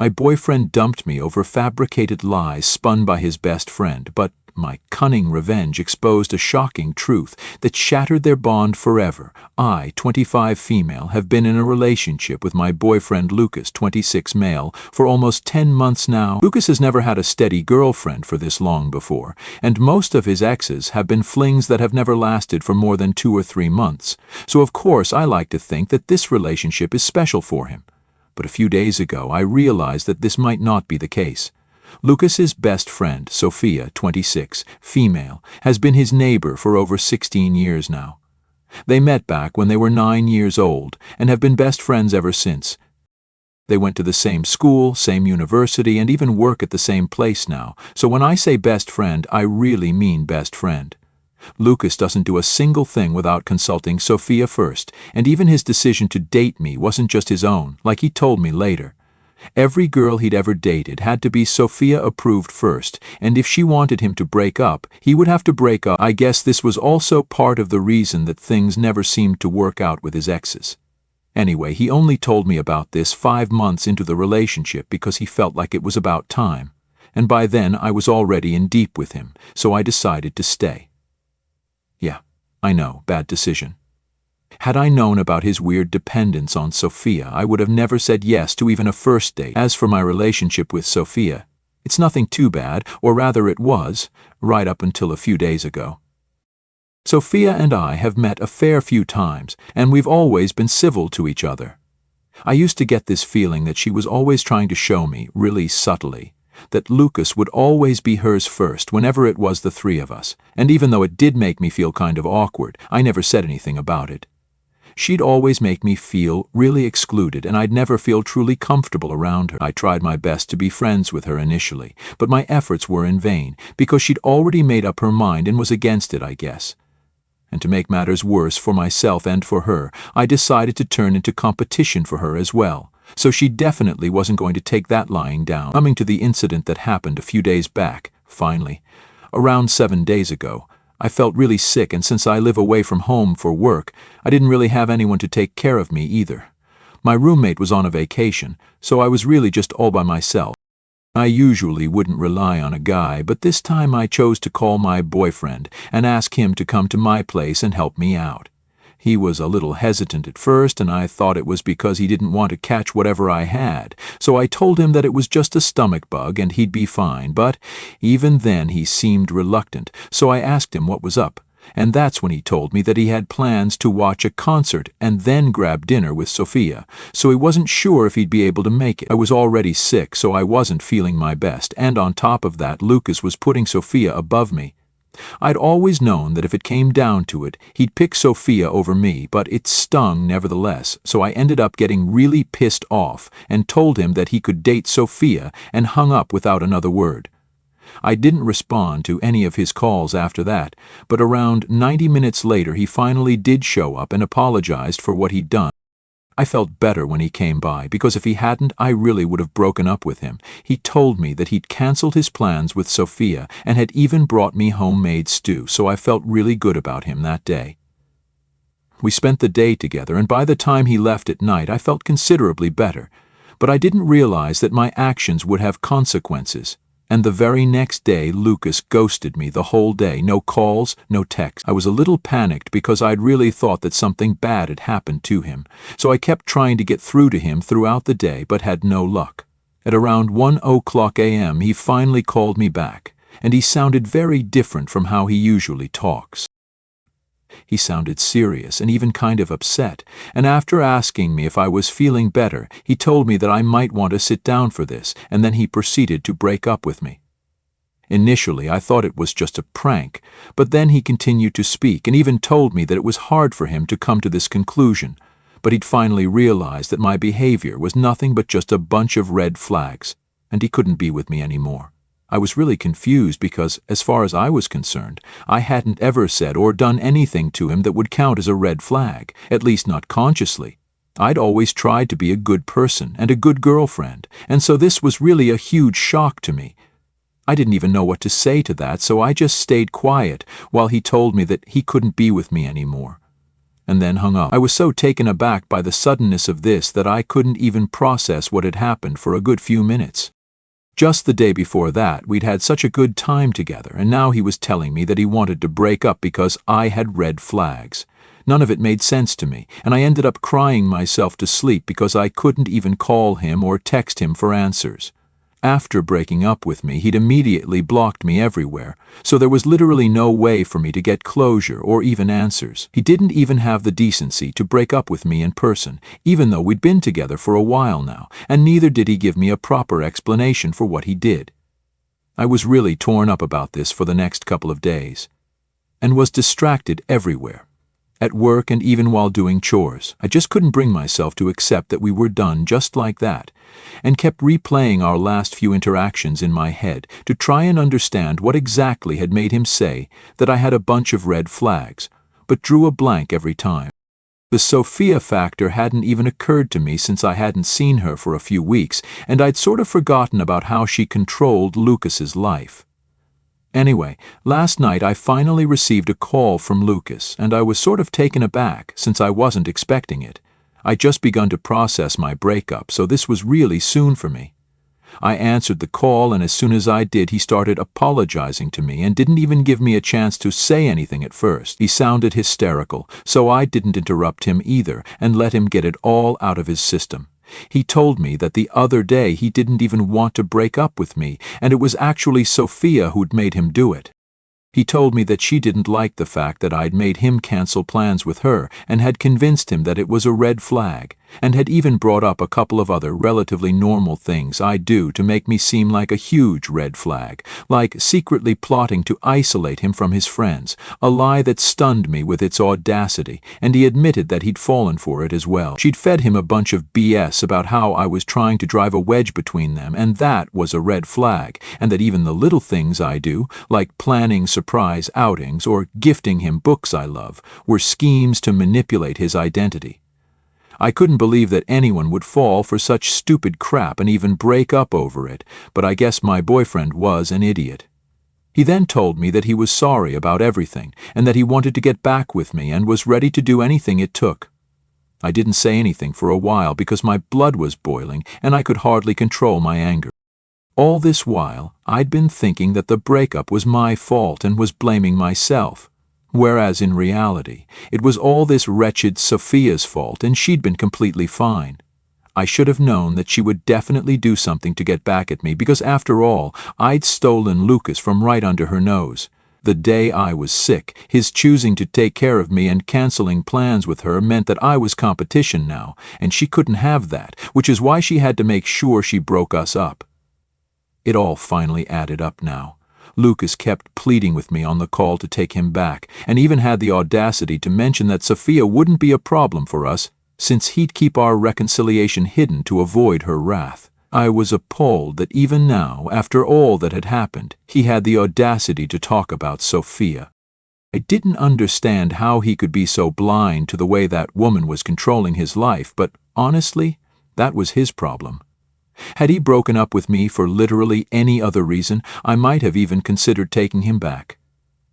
My boyfriend dumped me over fabricated lies spun by his best friend, but my cunning revenge exposed a shocking truth that shattered their bond forever. I, 25 female, have been in a relationship with my boyfriend Lucas, 26 male, for almost 10 months now. Lucas has never had a steady girlfriend for this long before, and most of his exes have been flings that have never lasted for more than 2 or 3 months. So of course I like to think that this relationship is special for him. But a few days ago I realized that this might not be the case. Lucas's best friend, Sophia, 26, female, has been his neighbor for over 16 years now. They met back when they were 9 years old and have been best friends ever since. They went to the same school, same university, and even work at the same place now. So when I say best friend, I really mean best friend. Lucas doesn't do a single thing without consulting Sophia first, and even his decision to date me wasn't just his own, like he told me later. Every girl he'd ever dated had to be Sophia approved first, and if she wanted him to break up, he would have to break up. I guess this was also part of the reason that things never seemed to work out with his exes. Anyway, he only told me about this 5 months into the relationship because he felt like it was about time, and by then I was already in deep with him, so I decided to stay. Yeah, I know, bad decision. Had I known about his weird dependence on Sophia, I would have never said yes to even a first date. As for my relationship with Sophia, it's nothing too bad, or rather it was, right up until a few days ago. Sophia and I have met a fair few times, and we've always been civil to each other. I used to get this feeling that she was always trying to show me, really subtly, that Lucas would always be hers first whenever it was the three of us, and even though it did make me feel kind of awkward, I never said anything about it. She'd always make me feel really excluded, and I'd never feel truly comfortable around her. I tried my best to be friends with her initially, but my efforts were in vain, because she'd already made up her mind and was against it, I guess. And to make matters worse for myself and for her, I decided to turn into competition for her as well. So she definitely wasn't going to take that lying down. Coming to the incident that happened a few days back, finally, around 7 days ago, I felt really sick, and since I live away from home for work, I didn't really have anyone to take care of me either. My roommate was on a vacation, so I was really just all by myself. I usually wouldn't rely on a guy, but this time I chose to call my boyfriend and ask him to come to my place and help me out. He was a little hesitant at first, and I thought it was because he didn't want to catch whatever I had, so I told him that it was just a stomach bug and he'd be fine, but even then he seemed reluctant, so I asked him what was up, and that's when he told me that he had plans to watch a concert and then grab dinner with Sophia, so he wasn't sure if he'd be able to make it. I was already sick, so I wasn't feeling my best, and on top of that, Lucas was putting Sophia above me. I'd always known that if it came down to it, he'd pick Sophia over me, but it stung nevertheless, so I ended up getting really pissed off and told him that he could date Sophia and hung up without another word. I didn't respond to any of his calls after that, but around 90 minutes later he finally did show up and apologized for what he'd done. I felt better when he came by, because if he hadn't, I really would have broken up with him. He told me that he'd canceled his plans with Sophia and had even brought me homemade stew, so I felt really good about him that day. We spent the day together, and by the time he left at night, I felt considerably better, but I didn't realize that my actions would have consequences. And the very next day, Lucas ghosted me the whole day. No calls, no texts. I was a little panicked because I'd really thought that something bad had happened to him, so I kept trying to get through to him throughout the day but had no luck. At around 1:00 a.m. he finally called me back, and he sounded very different from how he usually talks. He sounded serious and even kind of upset, and after asking me if I was feeling better, he told me that I might want to sit down for this, and then he proceeded to break up with me. Initially, I thought it was just a prank, but then he continued to speak and even told me that it was hard for him to come to this conclusion, but he'd finally realized that my behavior was nothing but just a bunch of red flags, and he couldn't be with me anymore. I was really confused because, as far as I was concerned, I hadn't ever said or done anything to him that would count as a red flag, at least not consciously. I'd always tried to be a good person and a good girlfriend, and so this was really a huge shock to me. I didn't even know what to say to that, so I just stayed quiet while he told me that he couldn't be with me anymore. and then hung up. I was so taken aback by the suddenness of this that I couldn't even process what had happened for a good few minutes. Just the day before that, we'd had such a good time together, and now he was telling me that he wanted to break up because I had red flags. None of it made sense to me, and I ended up crying myself to sleep because I couldn't even call him or text him for answers. After breaking up with me, he'd immediately blocked me everywhere, so there was literally no way for me to get closure or even answers. He didn't even have the decency to break up with me in person, even though we'd been together for a while now, and neither did he give me a proper explanation for what he did. I was really torn up about this for the next couple of days, and was distracted everywhere. At work and even while doing chores, I just couldn't bring myself to accept that we were done just like that, and kept replaying our last few interactions in my head to try and understand what exactly had made him say that I had a bunch of red flags, but drew a blank every time. The Sophia factor hadn't even occurred to me since I hadn't seen her for a few weeks, and I'd sort of forgotten about how she controlled Lucas's life. Anyway, last night I finally received a call from Lucas, and I was sort of taken aback since I wasn't expecting it. I'd just begun to process my breakup, so this was really soon for me. I answered the call, and as soon as I did, he started apologizing to me and didn't even give me a chance to say anything at first. He sounded hysterical, so I didn't interrupt him either and let him get it all out of his system. He told me that the other day he didn't even want to break up with me, and it was actually Sophia who'd made him do it. He told me that she didn't like the fact that I'd made him cancel plans with her and had convinced him that it was a red flag, and had even brought up a couple of other relatively normal things I'd do to make me seem like a huge red flag, like secretly plotting to isolate him from his friends, a lie that stunned me with its audacity, and he admitted that he'd fallen for it as well. She'd fed him a bunch of BS about how I was trying to drive a wedge between them, and that was a red flag, and that even the little things I do, like planning surprise outings or gifting him books I love, were schemes to manipulate his identity. I couldn't believe that anyone would fall for such stupid crap and even break up over it, but I guess my boyfriend was an idiot. He then told me that he was sorry about everything and that he wanted to get back with me and was ready to do anything it took. I didn't say anything for a while because my blood was boiling and I could hardly control my anger. All this while, I'd been thinking that the breakup was my fault and was blaming myself, whereas in reality, it was all this wretched Sophia's fault and she'd been completely fine. I should have known that she would definitely do something to get back at me because, after all, I'd stolen Lucas from right under her nose. The day I was sick, his choosing to take care of me and canceling plans with her meant that I was competition now, and she couldn't have that, which is why she had to make sure she broke us up. It all finally added up now. Lucas kept pleading with me on the call to take him back, and even had the audacity to mention that Sophia wouldn't be a problem for us, since he'd keep our reconciliation hidden to avoid her wrath. I was appalled that even now, after all that had happened, he had the audacity to talk about Sophia. I didn't understand how he could be so blind to the way that woman was controlling his life, but honestly, that was his problem. Had he broken up with me for literally any other reason, I might have even considered taking him back.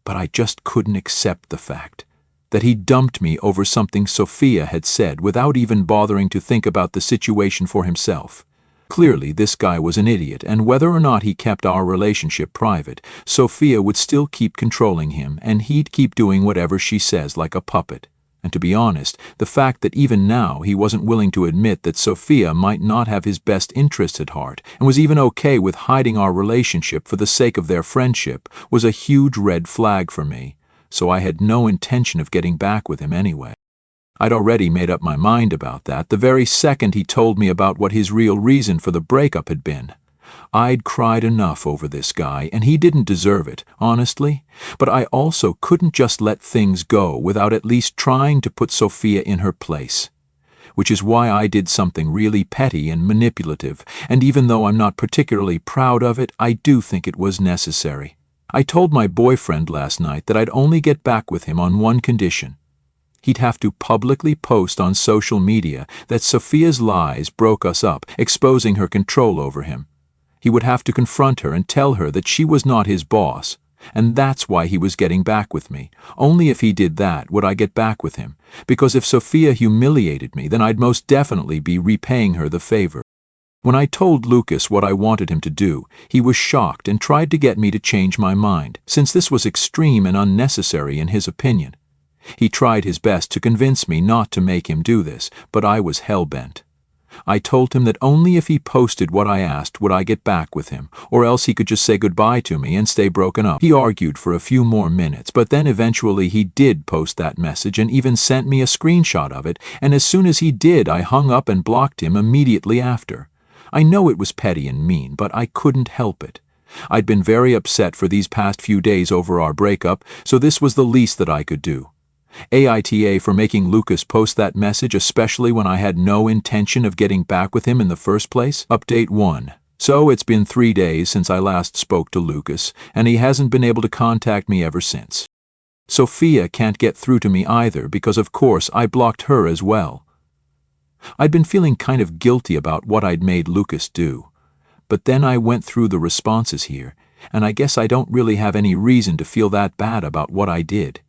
But I just couldn't accept the fact that he dumped me over something Sophia had said without even bothering to think about the situation for himself. Clearly, this guy was an idiot, and whether or not he kept our relationship private, Sophia would still keep controlling him, and he'd keep doing whatever she says like a puppet. And to be honest, the fact that even now he wasn't willing to admit that Sophia might not have his best interests at heart, and was even okay with hiding our relationship for the sake of their friendship, was a huge red flag for me, so I had no intention of getting back with him anyway. I'd already made up my mind about that the very second he told me about what his real reason for the breakup had been. I'd cried enough over this guy, and he didn't deserve it, honestly, but I also couldn't just let things go without at least trying to put Sophia in her place. Which is why I did something really petty and manipulative, and even though I'm not particularly proud of it, I do think it was necessary. I told my boyfriend last night that I'd only get back with him on one condition. He'd have to publicly post on social media that Sophia's lies broke us up, exposing her control over him. He would have to confront her and tell her that she was not his boss, And that's why he was getting back with me. Only if he did that would I get back with him, because if Sophia humiliated me, then I'd most definitely be repaying her the favor. When I told Lucas what I wanted him to do, he was shocked and tried to get me to change my mind, since this was extreme and unnecessary in his opinion. He tried his best to convince me not to make him do this, but I was hell-bent. I told him that only if he posted what I asked would I get back with him, or else he could just say goodbye to me and stay broken up. He argued for a few more minutes, but then eventually he did post that message and even sent me a screenshot of it, and as soon as he did, I hung up and blocked him immediately after. I know it was petty and mean, but I couldn't help it. I'd been very upset for these past few days over our breakup, so this was the least that I could do. AITA for making Lucas post that message, especially when I had no intention of getting back with him in the first place. Update 1. So it's been 3 days since I last spoke to Lucas, and he hasn't been able to contact me ever since. Sophia can't get through to me either because, of course, I blocked her as well. I'd been feeling kind of guilty about what I'd made Lucas do. But then I went through the responses here, and I guess I don't really have any reason to feel that bad about what I did.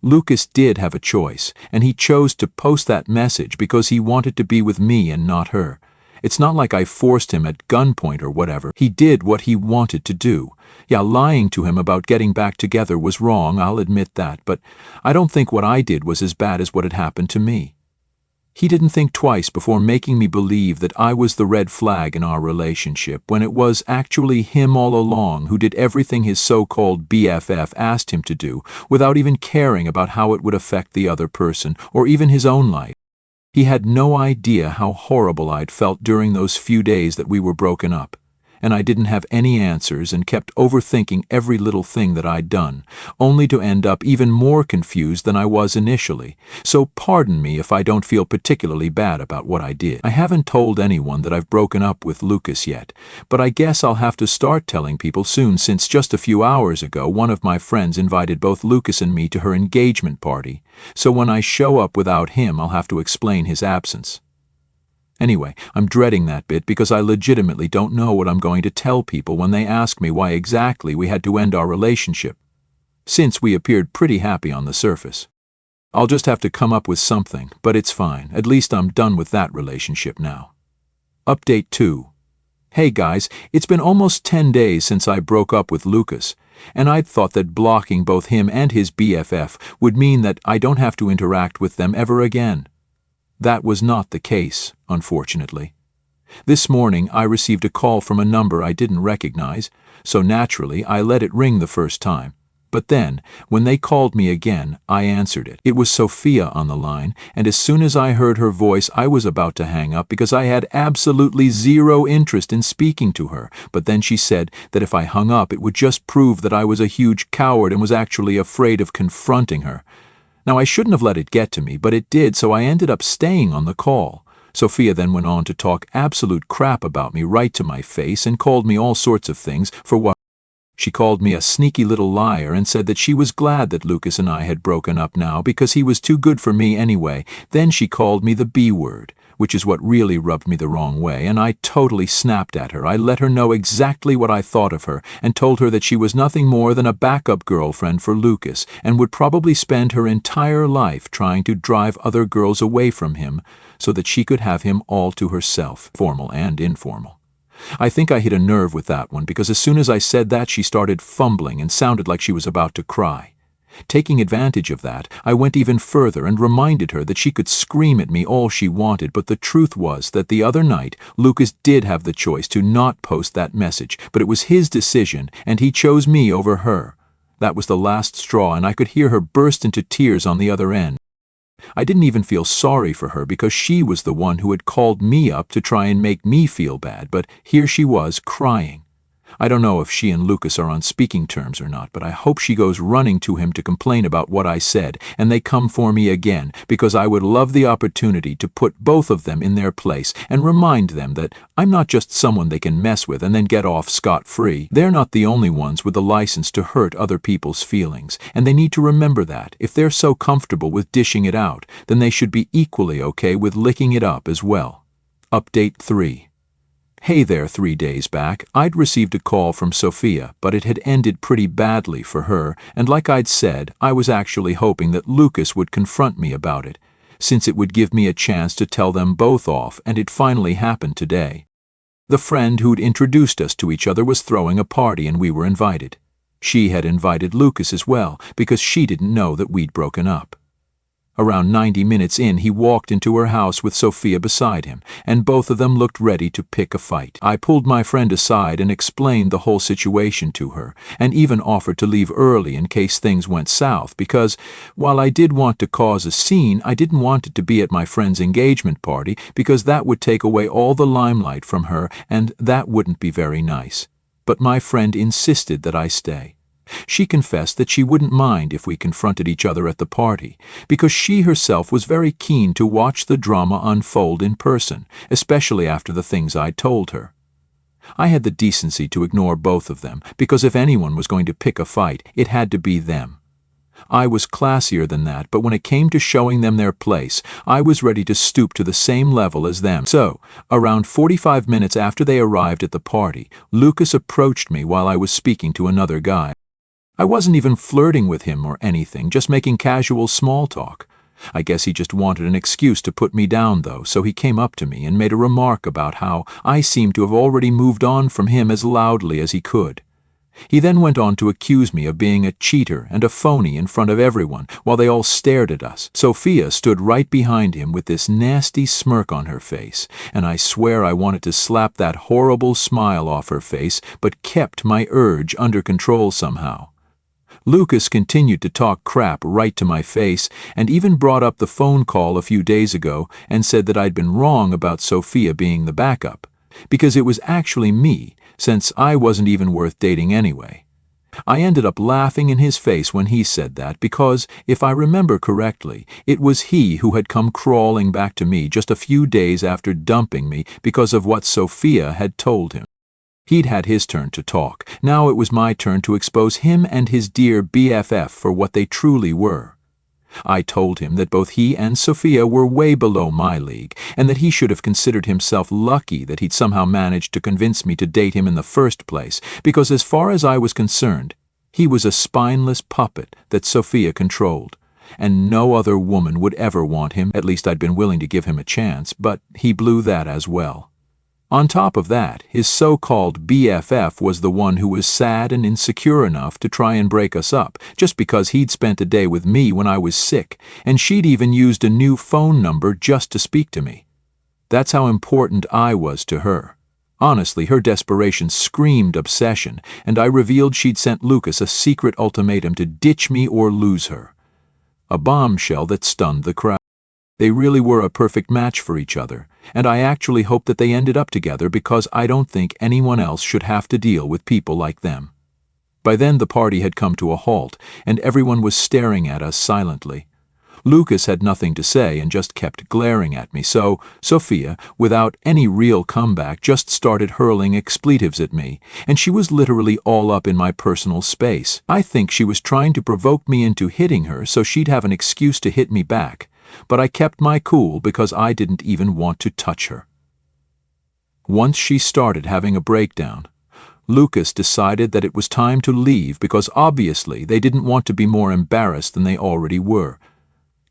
Lucas did have a choice, and he chose to post that message because he wanted to be with me and not her. It's not like I forced him at gunpoint or whatever. He did what he wanted to do. Yeah, lying to him about getting back together was wrong, I'll admit that, but I don't think what I did was as bad as what had happened to me. He didn't think twice before making me believe that I was the red flag in our relationship, when it was actually him all along who did everything his so-called BFF asked him to do, without even caring about how it would affect the other person, or even his own life. He had no idea how horrible I'd felt during those few days that we were broken up. And I didn't have any answers and kept overthinking every little thing that I'd done, only to end up even more confused than I was initially. So pardon me if I don't feel particularly bad about what I did. I haven't told anyone that I've broken up with Lucas yet, but I guess I'll have to start telling people soon, since just a few hours ago one of my friends invited both Lucas and me to her engagement party. So when I show up without him, I'll have to explain his absence. Anyway, I'm dreading that bit because I legitimately don't know what I'm going to tell people when they ask me why exactly we had to end our relationship, since we appeared pretty happy on the surface. I'll just have to come up with something, but it's fine. At least I'm done with that relationship now. Update 2. Hey guys, it's been almost 10 days since I broke up with Lucas, and I'd thought that blocking both him and his BFF would mean that I don't have to interact with them ever again. That was not the case, unfortunately. This morning I received a call from a number I didn't recognize, so naturally I let it ring the first time. But then, when they called me again, I answered it. It was Sophia on the line, and as soon as I heard her voice, I was about to hang up because I had absolutely zero interest in speaking to her. But then she said that if I hung up, it would just prove that I was a huge coward and was actually afraid of confronting her. Now, I shouldn't have let it get to me, but it did, so I ended up staying on the call. Sophia then went on to talk absolute crap about me right to my face and called me all sorts of things for what. She called me a sneaky little liar and said that she was glad that Lucas and I had broken up now because he was too good for me anyway. Then she called me the B word, which is what really rubbed me the wrong way, and I totally snapped at her. I let her know exactly what I thought of her and told her that she was nothing more than a backup girlfriend for Lucas and would probably spend her entire life trying to drive other girls away from him so that she could have him all to herself, formal and informal. I think I hit a nerve with that one because as soon as I said that, she started fumbling and sounded like she was about to cry. Taking advantage of that, I went even further and reminded her that she could scream at me all she wanted, but the truth was that the other night, Lucas did have the choice to not post that message, but it was his decision, and he chose me over her. That was the last straw, and I could hear her burst into tears on the other end. I didn't even feel sorry for her because she was the one who had called me up to try and make me feel bad, but here she was crying. I don't know if she and Lucas are on speaking terms or not, but I hope she goes running to him to complain about what I said, and they come for me again, because I would love the opportunity to put both of them in their place and remind them that I'm not just someone they can mess with and then get off scot-free. They're not the only ones with the license to hurt other people's feelings, and they need to remember that. If they're so comfortable with dishing it out, then they should be equally okay with licking it up as well. Update 3. Hey there, 3 days back, I'd received a call from Sophia, but it had ended pretty badly for her, and like I'd said, I was actually hoping that Lucas would confront me about it, since it would give me a chance to tell them both off, and it finally happened today. The friend who'd introduced us to each other was throwing a party and we were invited. She had invited Lucas as well, because she didn't know that we'd broken up. Around 90 minutes in, he walked into her house with Sophia beside him, and both of them looked ready to pick a fight. I pulled my friend aside and explained the whole situation to her, and even offered to leave early in case things went south, because, while I did want to cause a scene, I didn't want it to be at my friend's engagement party, because that would take away all the limelight from her, and that wouldn't be very nice. But my friend insisted that I stay. She confessed that she wouldn't mind if we confronted each other at the party, because she herself was very keen to watch the drama unfold in person, especially after the things I'd told her. I had the decency to ignore both of them, because if anyone was going to pick a fight, it had to be them. I was classier than that, but when it came to showing them their place, I was ready to stoop to the same level as them. So, around 45 minutes after they arrived at the party, Lucas approached me while I was speaking to another guy. I wasn't even flirting with him or anything, just making casual small talk. I guess he just wanted an excuse to put me down, though, so he came up to me and made a remark about how I seemed to have already moved on from him as loudly as he could. He then went on to accuse me of being a cheater and a phony in front of everyone, while they all stared at us. Sophia stood right behind him with this nasty smirk on her face, and I swear I wanted to slap that horrible smile off her face, but kept my urge under control somehow. Lucas continued to talk crap right to my face, and even brought up the phone call a few days ago and said that I'd been wrong about Sophia being the backup, because it was actually me, since I wasn't even worth dating anyway. I ended up laughing in his face when he said that, because, if I remember correctly, it was he who had come crawling back to me just a few days after dumping me because of what Sophia had told him. He'd had his turn to talk. Now it was my turn to expose him and his dear BFF for what they truly were. I told him that both he and Sophia were way below my league, and that he should have considered himself lucky that he'd somehow managed to convince me to date him in the first place, because as far as I was concerned, he was a spineless puppet that Sophia controlled, and no other woman would ever want him. At least I'd been willing to give him a chance, but he blew that as well. On top of that, his so-called BFF was the one who was sad and insecure enough to try and break us up, just because he'd spent a day with me when I was sick, and she'd even used a new phone number just to speak to me. That's how important I was to her. Honestly, her desperation screamed obsession, and I revealed she'd sent Lucas a secret ultimatum to ditch me or lose her. A bombshell that stunned the crowd. They really were a perfect match for each other, and I actually hope that they ended up together, because I don't think anyone else should have to deal with people like them. By then the party had come to a halt, and everyone was staring at us silently. Lucas had nothing to say and just kept glaring at me, so Sophia, without any real comeback, just started hurling expletives at me, and she was literally all up in my personal space. I think she was trying to provoke me into hitting her so she'd have an excuse to hit me back, but I kept my cool because I didn't even want to touch her. Once she started having a breakdown, Lucas decided that it was time to leave, because obviously they didn't want to be more embarrassed than they already were.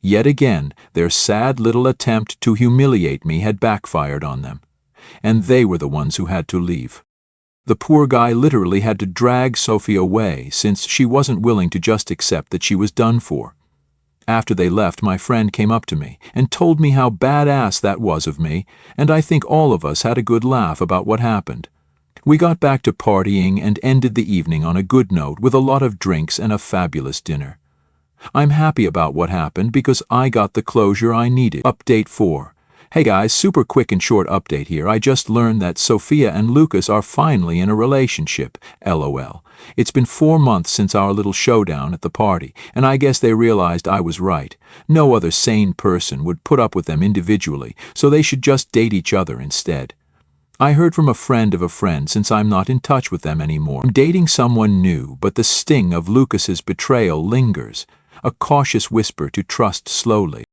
Yet again, their sad little attempt to humiliate me had backfired on them, and they were the ones who had to leave. The poor guy literally had to drag Sophie away, since she wasn't willing to just accept that she was done for. After they left, my friend came up to me and told me how badass that was of me, and I think all of us had a good laugh about what happened. We got back to partying and ended the evening on a good note with a lot of drinks and a fabulous dinner. I'm happy about what happened because I got the closure I needed. Update 4. Hey guys, super quick and short update here. I just learned that Sophia and Lucas are finally in a relationship. LOL. It's been 4 months since our little showdown at the party, and I guess they realized I was right. No other sane person would put up with them individually, so they should just date each other instead. I heard from a friend of a friend, since I'm not in touch with them anymore. I'm dating someone new, but the sting of Lucas's betrayal lingers. A cautious whisper to trust slowly.